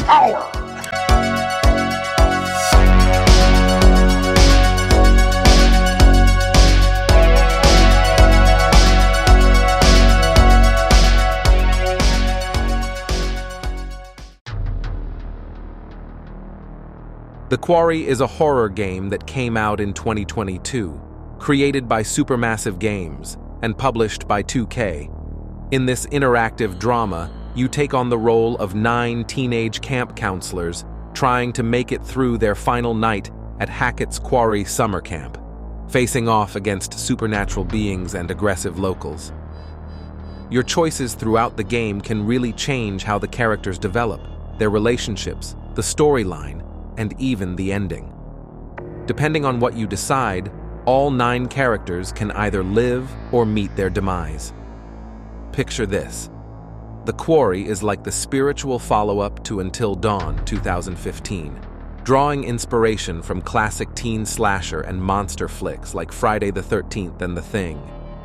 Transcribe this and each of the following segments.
power! The Quarry is a horror game that came out in 2022, created by Supermassive Games and published by 2K. In this interactive drama, you take on the role of 9 teenage camp counselors trying to make it through their final night at Hackett's Quarry summer camp, facing off against supernatural beings and aggressive locals. Your choices throughout the game can really change how the characters develop, their relationships, the storyline, and even the ending. Depending on what you decide, all 9 characters can either live or meet their demise. Picture this. The Quarry is like the spiritual follow-up to Until Dawn 2015, drawing inspiration from classic teen slasher and monster flicks like Friday the 13th and The Thing.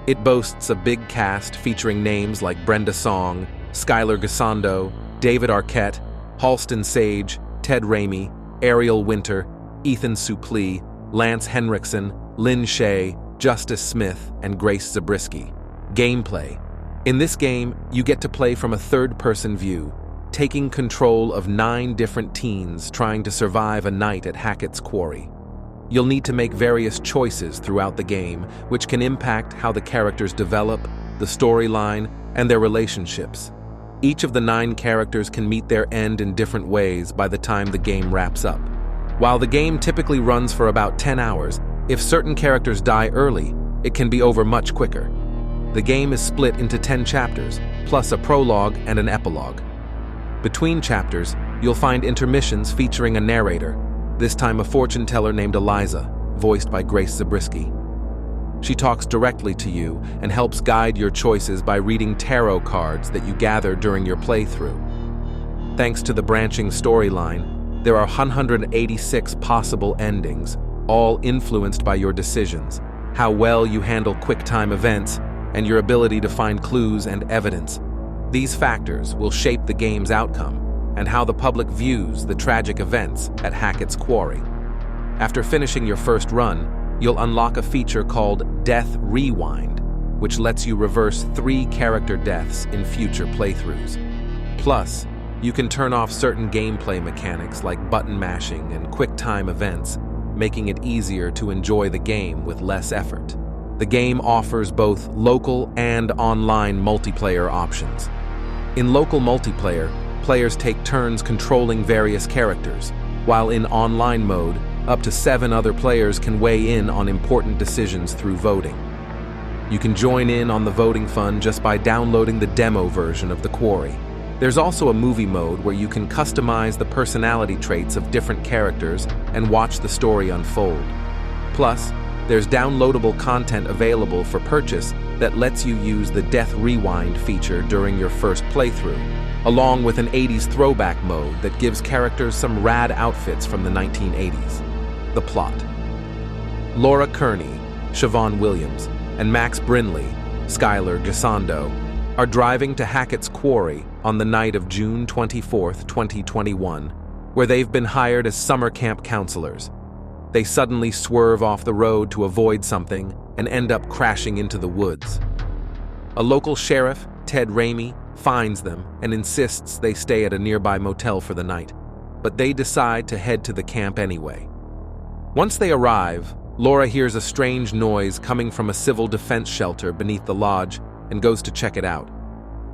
It boasts a big cast featuring names like Brenda Song, Skylar Gisondo, David Arquette, Halston Sage, Ted Raimi, Ariel Winter, Ethan Suplee, Lance Henriksen, Lynn Shay, Justice Smith, and Grace Zabriskie. Gameplay. In this game, you get to play from a third-person view, taking control of 9 different teens trying to survive a night at Hackett's Quarry. You'll need to make various choices throughout the game, which can impact how the characters develop, the storyline, and their relationships. Each of the 9 characters can meet their end in different ways by the time the game wraps up. While the game typically runs for about 10 hours, if certain characters die early, it can be over much quicker. The game is split into 10 chapters, plus a prologue and an epilogue. Between chapters, you'll find intermissions featuring a narrator, this time a fortune teller named Eliza, voiced by Grace Zabriskie. She talks directly to you and helps guide your choices by reading tarot cards that you gather during your playthrough. Thanks to the branching storyline, there are 186 possible endings, all influenced by your decisions, how well you handle quick-time events, and your ability to find clues and evidence. These factors will shape the game's outcome and how the public views the tragic events at Hackett's Quarry. After finishing your first run, you'll unlock a feature called Death Rewind, which lets you reverse 3 character deaths in future playthroughs. Plus, you can turn off certain gameplay mechanics like button mashing and quick-time events, making it easier to enjoy the game with less effort. The game offers both local and online multiplayer options. In local multiplayer, players take turns controlling various characters, while in online mode, up to 7 other players can weigh in on important decisions through voting. You can join in on the voting fun just by downloading the demo version of The Quarry. There's also a movie mode where you can customize the personality traits of different characters and watch the story unfold. Plus, there's downloadable content available for purchase that lets you use the Death Rewind feature during your first playthrough, along with an 80s throwback mode that gives characters some rad outfits from the 1980s. The plot. Laura Kearney, Siobhan Williams, and Max Brinley, Skylar Gisondo, are driving to Hackett's Quarry on the night of June 24, 2021, where they've been hired as summer camp counselors. They suddenly swerve off the road to avoid something and end up crashing into the woods. A local sheriff, Ted Raimi, finds them and insists they stay at a nearby motel for the night, but they decide to head to the camp anyway. Once they arrive, Laura hears a strange noise coming from a civil defense shelter beneath the lodge and goes to check it out.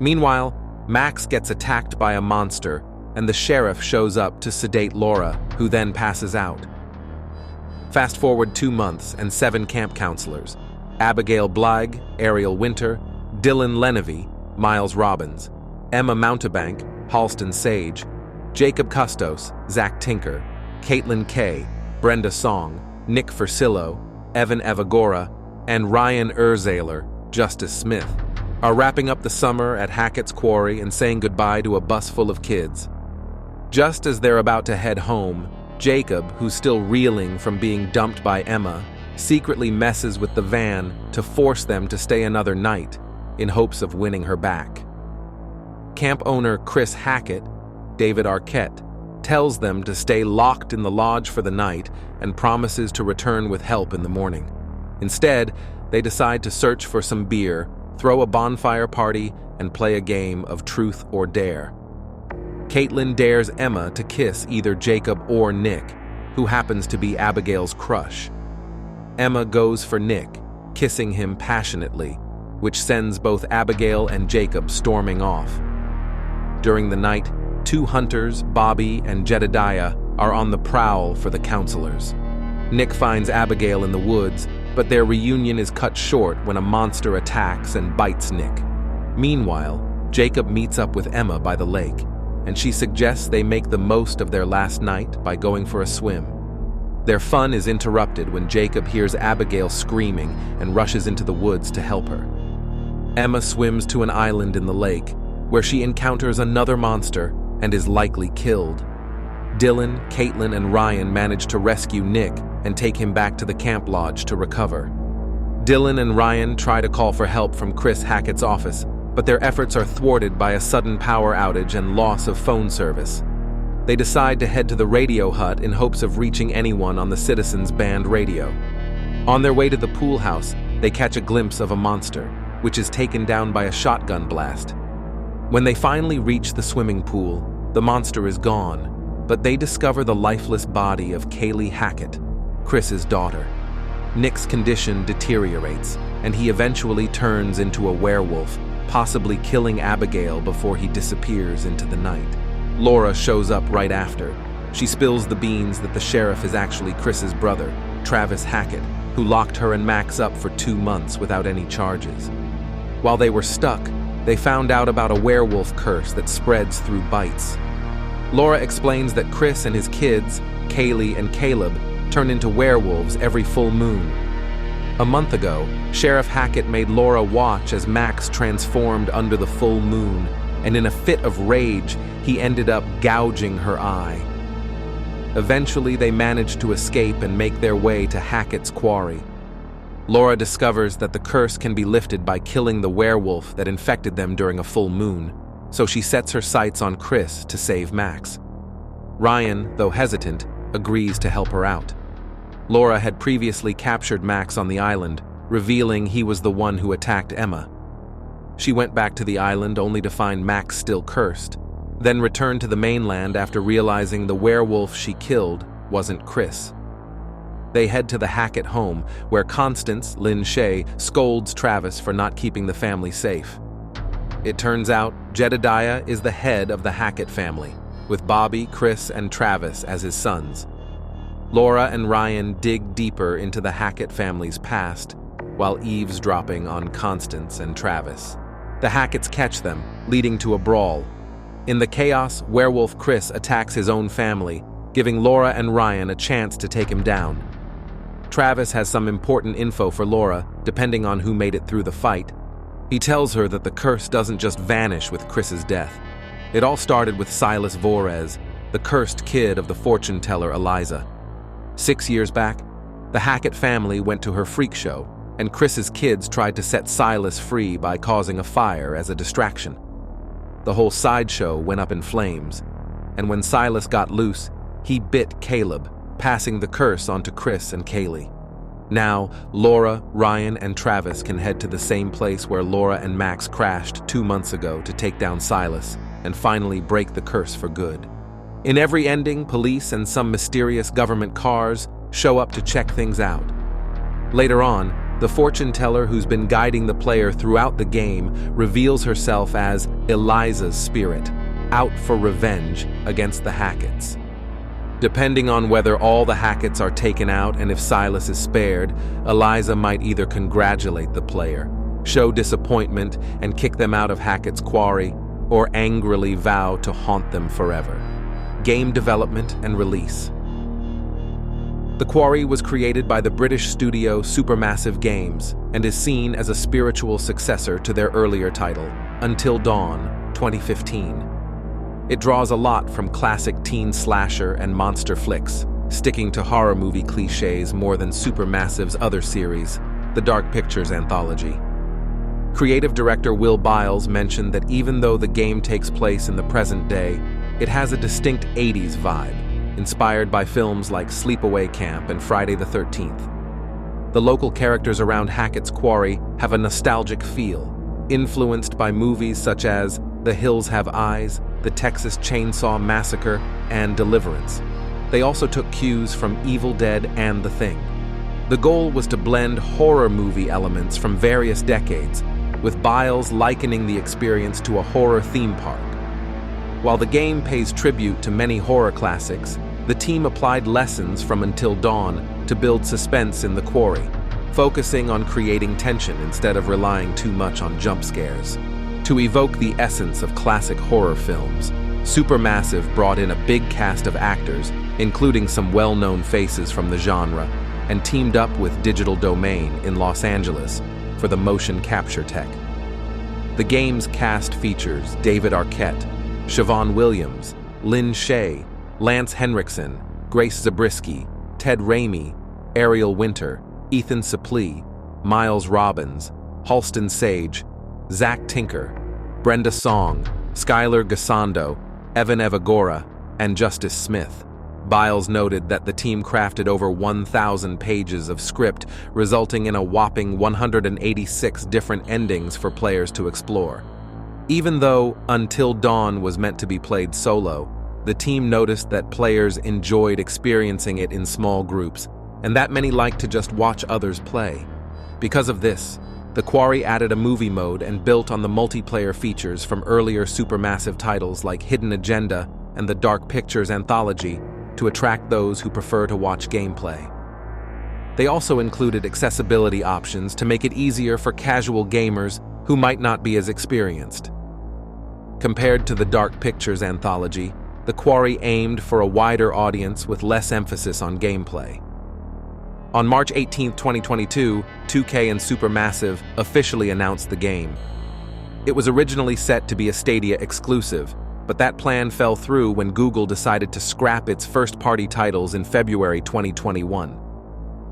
Meanwhile, Max gets attacked by a monster, and the sheriff shows up to sedate Laura, who then passes out. Fast forward 2 months and 7 camp counselors: Abigail Bligh, Ariel Winter, Dylan Lenevy, Miles Robbins, Emma Mountebank, Halston Sage, Jacob Custos, Zach Tinker, Caitlin Kay, Brenda Song, Nick Fersillo, Evan Evagora, and Ryan Erzaler, Justice Smith, are wrapping up the summer at Hackett's Quarry and saying goodbye to a bus full of kids. Just as they're about to head home, Jacob, who's still reeling from being dumped by Emma, secretly messes with the van to force them to stay another night in hopes of winning her back. Camp owner Chris Hackett, David Arquette, tells them to stay locked in the lodge for the night and promises to return with help in the morning. Instead, they decide to search for some beer, throw a bonfire party, and play a game of truth or dare. Caitlin dares Emma to kiss either Jacob or Nick, who happens to be Abigail's crush. Emma goes for Nick, kissing him passionately, which sends both Abigail and Jacob storming off. During the night, two hunters, Bobby and Jedediah, are on the prowl for the counselors. Nick finds Abigail in the woods, but their reunion is cut short when a monster attacks and bites Nick. Meanwhile, Jacob meets up with Emma by the lake, and she suggests they make the most of their last night by going for a swim. Their fun is interrupted when Jacob hears Abigail screaming and rushes into the woods to help her. Emma swims to an island in the lake, where she encounters another monster and is likely killed. Dylan, Caitlin, and Ryan manage to rescue Nick and take him back to the camp lodge to recover. Dylan and Ryan try to call for help from Chris Hackett's office, but their efforts are thwarted by a sudden power outage and loss of phone service. They decide to head to the radio hut in hopes of reaching anyone on the Citizens Band radio. On their way to the pool house, they catch a glimpse of a monster, which is taken down by a shotgun blast. When they finally reach the swimming pool, the monster is gone, but they discover the lifeless body of Kaylee Hackett, Chris's daughter. Nick's condition deteriorates, and he eventually turns into a werewolf, possibly killing Abigail before he disappears into the night. Laura shows up right after. She spills the beans that the sheriff is actually Chris's brother, Travis Hackett, who locked her and Max up for 2 months without any charges. While they were stuck, they found out about a werewolf curse that spreads through bites. Laura explains that Chris and his kids, Kaylee and Caleb, turn into werewolves every full moon. A month ago, Sheriff Hackett made Laura watch as Max transformed under the full moon, and in a fit of rage, he ended up gouging her eye. Eventually, they managed to escape and make their way to Hackett's Quarry. Laura discovers that the curse can be lifted by killing the werewolf that infected them during a full moon, so she sets her sights on Chris to save Max. Ryan, though hesitant, agrees to help her out. Laura had previously captured Max on the island, revealing he was the one who attacked Emma. She went back to the island only to find Max still cursed, then returned to the mainland after realizing the werewolf she killed wasn't Chris. They head to the Hackett home, where Constance, Lynn Shay, scolds Travis for not keeping the family safe. It turns out Jedediah is the head of the Hackett family, with Bobby, Chris, and Travis as his sons. Laura and Ryan dig deeper into the Hackett family's past, while eavesdropping on Constance and Travis. The Hacketts catch them, leading to a brawl. In the chaos, werewolf Chris attacks his own family, giving Laura and Ryan a chance to take him down. Travis has some important info for Laura, depending on who made it through the fight. He tells her that the curse doesn't just vanish with Chris's death. It all started with Silas Vorez, the cursed kid of the fortune teller Eliza. 6 years back, the Hackett family went to her freak show, and Chris's kids tried to set Silas free by causing a fire as a distraction. The whole sideshow went up in flames, and when Silas got loose, he bit Caleb, passing the curse onto Chris and Kaylee. Now, Laura, Ryan, and Travis can head to the same place where Laura and Max crashed 2 months ago to take down Silas and finally break the curse for good. In every ending, police and some mysterious government cars show up to check things out. Later on, the fortune teller who's been guiding the player throughout the game reveals herself as Eliza's spirit, out for revenge against the Hacketts. Depending on whether all the Hacketts are taken out and if Silas is spared, Eliza might either congratulate the player, show disappointment and kick them out of Hackett's Quarry, or angrily vow to haunt them forever. Game development and release. The Quarry was created by the British studio Supermassive Games and is seen as a spiritual successor to their earlier title, Until Dawn, 2015. It draws a lot from classic teen slasher and monster flicks, sticking to horror movie cliches more than Supermassive's other series, the Dark Pictures anthology. Creative director Will Biles mentioned that even though the game takes place in the present day, It has a distinct 80s vibe, inspired by films like Sleepaway Camp and Friday the 13th. The local characters around Hackett's Quarry have a nostalgic feel, influenced by movies such as The Hills Have Eyes, The Texas Chainsaw Massacre, and Deliverance. They also took cues from Evil Dead and The Thing. The goal was to blend horror movie elements from various decades, with Biles likening the experience to a horror theme park. While the game pays tribute to many horror classics, the team applied lessons from Until Dawn to build suspense in the Quarry, focusing on creating tension instead of relying too much on jump scares. To evoke the essence of classic horror films, Supermassive brought in a big cast of actors, including some well-known faces from the genre, and teamed up with Digital Domain in Los Angeles for the motion capture tech. The game's cast features David Arquette, Siobhan Williams, Lynn Shay, Lance Henriksen, Grace Zabriskie, Ted Raimi, Ariel Winter, Ethan Suplee, Miles Robbins, Halston Sage, Zach Tinker, Brenda Song, Skylar Gassando, Evan Evagora, and Justice Smith. Biles noted that the team crafted over 1,000 pages of script, resulting in a whopping 186 different endings for players to explore. Even though Until Dawn was meant to be played solo, the team noticed that players enjoyed experiencing it in small groups, and that many liked to just watch others play. Because of this, the Quarry added a movie mode and built on the multiplayer features from earlier Supermassive titles like Hidden Agenda and the Dark Pictures anthology to attract those who prefer to watch gameplay. They also included accessibility options to make it easier for casual gamers who might not be as experienced. Compared to the Dark Pictures anthology, the Quarry aimed for a wider audience with less emphasis on gameplay. On March 18, 2022, 2K and Supermassive officially announced the game. It was originally set to be a Stadia exclusive, but that plan fell through when Google decided to scrap its first-party titles in February 2021.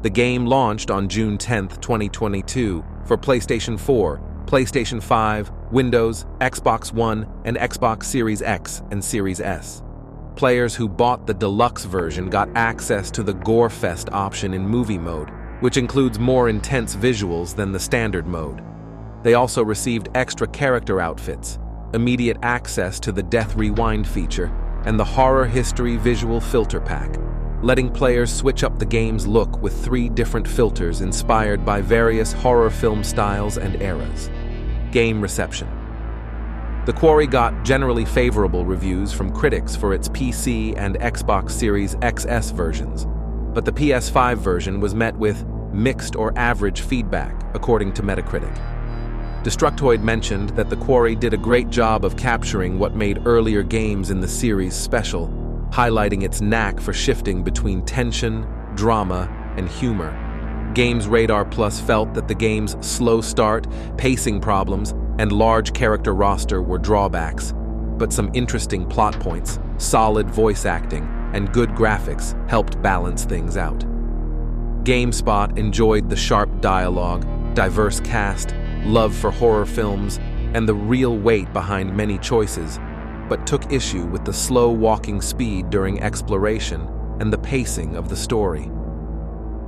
The game launched on June 10, 2022 for PlayStation 4, PlayStation 5, Windows, Xbox One, and Xbox Series X and Series S. Players who bought the deluxe version got access to the Gorefest option in movie mode, which includes more intense visuals than the standard mode. They also received extra character outfits, immediate access to the Death Rewind feature, and the Horror History Visual Filter Pack, letting players switch up the game's look with 3 different filters inspired by various horror film styles and eras. Game reception. The Quarry got generally favorable reviews from critics for its PC and Xbox Series XS versions, but the PS5 version was met with mixed or average feedback, according to Metacritic. Destructoid mentioned that the Quarry did a great job of capturing what made earlier games in the series special, highlighting its knack for shifting between tension, drama, and humor. Games Radar Plus felt that the game's slow start, pacing problems, and large character roster were drawbacks, but some interesting plot points, solid voice acting, and good graphics helped balance things out. GameSpot enjoyed the sharp dialogue, diverse cast, love for horror films, and the real weight behind many choices, but took issue with the slow walking speed during exploration and the pacing of the story.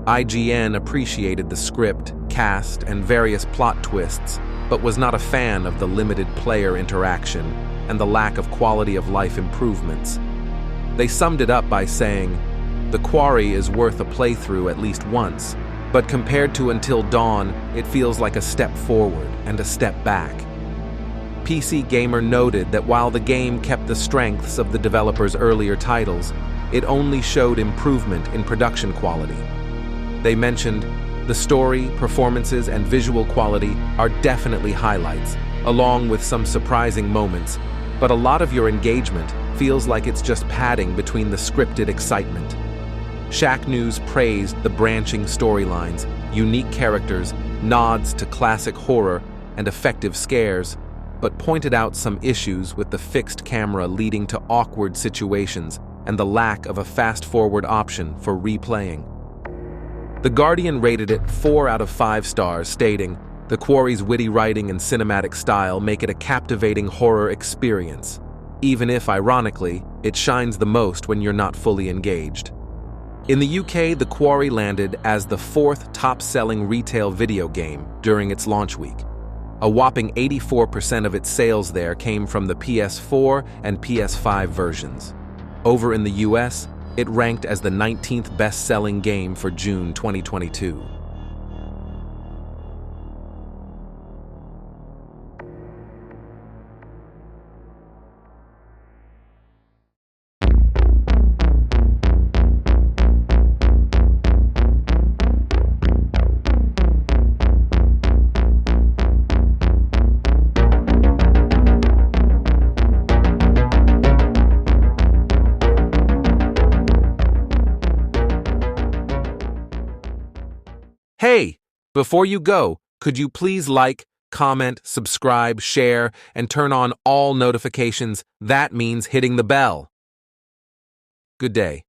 IGN appreciated the script, cast, and various plot twists, but was not a fan of the limited player interaction and the lack of quality of life improvements. They summed it up by saying, "The Quarry is worth a playthrough at least once, but compared to Until Dawn, it feels like a step forward and a step back." PC Gamer noted that while the game kept the strengths of the developer's earlier titles, it only showed improvement in production quality. They mentioned, "The story, performances, and visual quality are definitely highlights, along with some surprising moments, but a lot of your engagement feels like it's just padding between the scripted excitement." Shacknews praised the branching storylines, unique characters, nods to classic horror, and effective scares, but pointed out some issues with the fixed camera leading to awkward situations and the lack of a fast-forward option for replaying. The Guardian rated it 4 out of 5 stars, stating, "The Quarry's witty writing and cinematic style make it a captivating horror experience." even if, ironically, it shines the most when you're not fully engaged. In the UK, The Quarry landed as the fourth top-selling retail video game during its launch week. A whopping 84% of its sales there came from the PS4 and PS5 versions. Over in the US, it ranked as the 19th best-selling game for June 2022. Hey, before you go, could you please like, comment, subscribe, share, and turn on all notifications? That means hitting the bell. Good day.